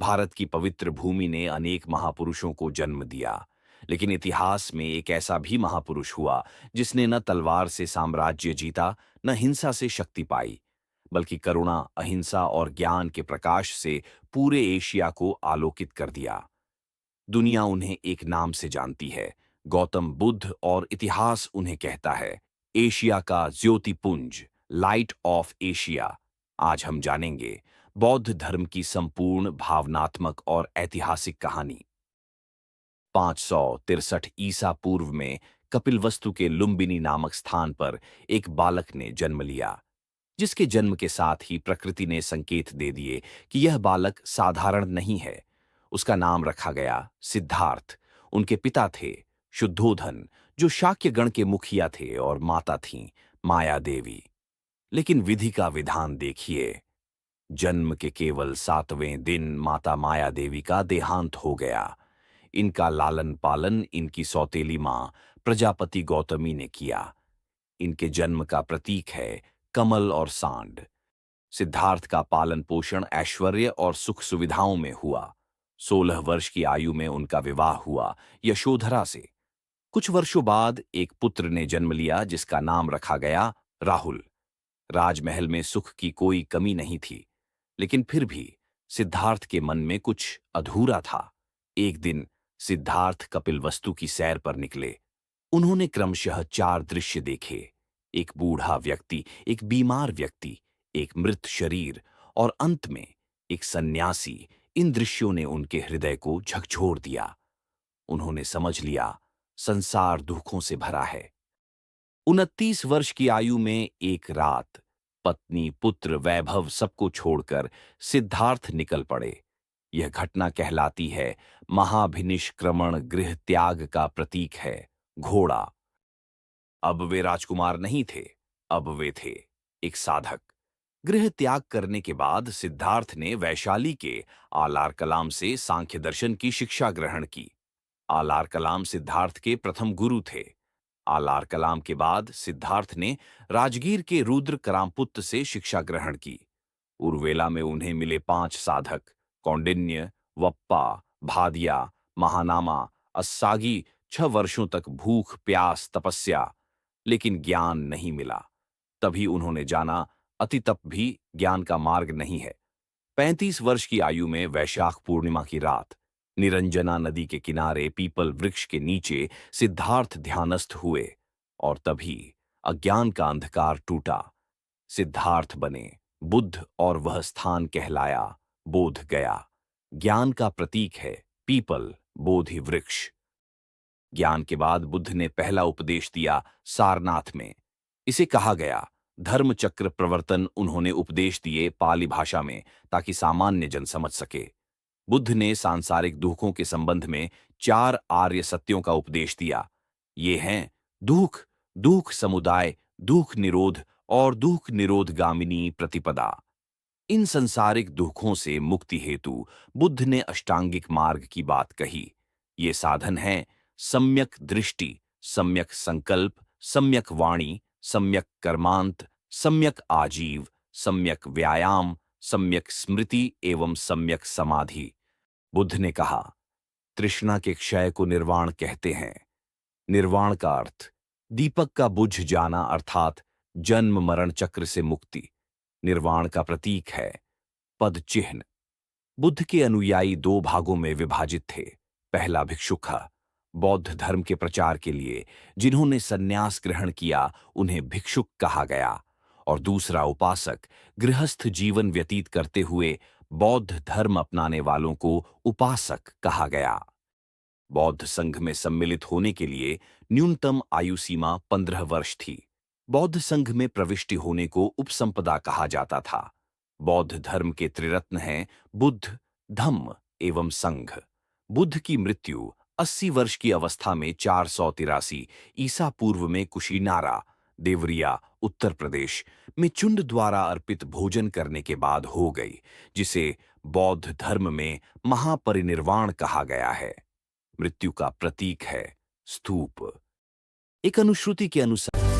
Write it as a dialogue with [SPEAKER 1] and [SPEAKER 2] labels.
[SPEAKER 1] भारत की पवित्र भूमि ने अनेक महापुरुषों को जन्म दिया, लेकिन इतिहास में एक ऐसा भी महापुरुष हुआ जिसने न तलवार से साम्राज्य जीता, न हिंसा से शक्ति पाई, बल्कि करुणा, अहिंसा और ज्ञान के प्रकाश से पूरे एशिया को आलोकित कर दिया। दुनिया उन्हें एक नाम से जानती है, गौतम बुद्ध, और इतिहास उन्हें कहता है एशिया का ज्योतिपुंज, लाइट ऑफ एशिया। आज हम जानेंगे बौद्ध धर्म की संपूर्ण भावनात्मक और ऐतिहासिक कहानी। 563 ईसा पूर्व में कपिलवस्तु के लुम्बिनी नामक स्थान पर एक बालक ने जन्म लिया, जिसके जन्म के साथ ही प्रकृति ने संकेत दे दिए कि यह बालक साधारण नहीं है। उसका नाम रखा गया सिद्धार्थ। उनके पिता थे शुद्धोधन, जो शाक्य गण के मुखिया थे, और माता थीं माया देवी। लेकिन विधि का विधान देखिए। जन्म के केवल 7वें दिन माता माया देवी का देहांत हो गया। इनका लालन पालन इनकी सौतेली मां प्रजापति गौतमी ने किया। इनके जन्म का प्रतीक है कमल और सांड। सिद्धार्थ का पालन पोषण ऐश्वर्य और सुख सुविधाओं में हुआ। 16 वर्ष की आयु में उनका विवाह हुआ यशोधरा से। कुछ वर्षों बाद एक पुत्र ने जन्म लिया, जिसका नाम रखा गया राहुल। राजमहल में सुख की कोई कमी नहीं थी, लेकिन फिर भी सिद्धार्थ के मन में कुछ अधूरा था। एक दिन सिद्धार्थ कपिलवस्तु की सैर पर निकले। उन्होंने क्रमशः 4 दृश्य देखे। एक बूढ़ा व्यक्ति, एक बीमार व्यक्ति, एक मृत शरीर, और अंत में एक सन्यासी। इन दृश्यों ने उनके हृदय को झकझोर दिया। उन्होंने समझ लिया, संसार दुखों से भरा है। 29 वर्ष की आयु में एक रात पत्नी, पुत्र, वैभव सबको छोड़कर सिद्धार्थ निकल पड़े। यह घटना कहलाती है महाभिनिष्क्रमण गृह त्याग का प्रतीक है, घोड़ा। अब वे राजकुमार नहीं थे, अब वे थे एक साधक। गृह त्याग करने के बाद सिद्धार्थ ने वैशाली के आलार कलाम से सांख्य दर्शन की शिक्षा ग्रहण की। आलार कलाम सिद्धार्थ के प्रथम गुरु थे। आलार कलाम के बाद सिद्धार्थ ने राजगीर के रुद्र करामपुत्त से शिक्षा ग्रहण की। उर्वेला में उन्हें मिले 5 साधक, कौंडिन्य, वप्पा, भादिया, महानामा, अस्सागी। 6 वर्षों तक भूख प्यास तपस्या, लेकिन ज्ञान नहीं मिला। तभी उन्होंने जाना, अति तप भी ज्ञान का मार्ग नहीं है। 35 वर्ष की आयु में वैशाख पूर्णिमा की रात निरंजना नदी के किनारे पीपल वृक्ष के नीचे सिद्धार्थ ध्यानस्थ हुए, और तभी अज्ञान का अंधकार टूटा। सिद्धार्थ बने बुद्ध, और वह स्थान कहलाया बोध गया। ज्ञान का प्रतीक है पीपल, बोधि वृक्ष। ज्ञान के बाद बुद्ध ने पहला उपदेश दिया सारनाथ में। इसे कहा गया धर्म चक्र प्रवर्तन। उन्होंने उपदेश दिए पाली भाषा में, ताकि सामान्य जन समझ सके। बुद्ध ने सांसारिक दुखों के संबंध में 4 आर्य सत्यों का उपदेश दिया। ये हैं दुख, दुख समुदाय, दुख निरोध और दुख निरोधगामिनी प्रतिपदा। इन संसारिक दुखों से मुक्ति हेतु बुद्ध ने अष्टांगिक मार्ग की बात कही। ये साधन है सम्यक दृष्टि, सम्यक संकल्प, सम्यक वाणी, सम्यक कर्मांत, सम्यक आजीव, सम्यक व्यायाम, सम्यक स्मृति एवं सम्यक समाधि। बुद्ध ने कहा, तृष्णा के क्षय को निर्वाण कहते हैं। निर्वाण का अर्थ दीपक का बुझ जाना, अर्थात जन्म मरण चक्र से मुक्ति। निर्वाण का प्रतीक है पद चिह्न। बुद्ध के अनुयायी 2 भागों में विभाजित थे। पहला भिक्षुक, बौद्ध धर्म के प्रचार के लिए जिन्होंने सन्यास ग्रहण किया, उन्हें भिक्षुक कहा गया। और दूसरा उपासक, गृहस्थ जीवन व्यतीत करते हुए बौद्ध धर्म अपनाने वालों को उपासक कहा गया। बौद्ध संघ में सम्मिलित होने के लिए न्यूनतम आयु सीमा 15 वर्ष थी। बौद्ध संघ में प्रविष्टि होने को उपसंपदा कहा जाता था। बौद्ध धर्म के त्रिरत्न हैं बुद्ध, धम्म एवं संघ। बुद्ध की मृत्यु 80 वर्ष की अवस्था में 483 ईसा पूर्व में कुशीनारा, देवरिया, उत्तर प्रदेश में चुंड द्वारा अर्पित भोजन करने के बाद हो गई, जिसे बौद्ध धर्म में महापरिनिर्वाण कहा गया है। मृत्यु का प्रतीक है स्तूप। एक अनुश्रुति के अनुसार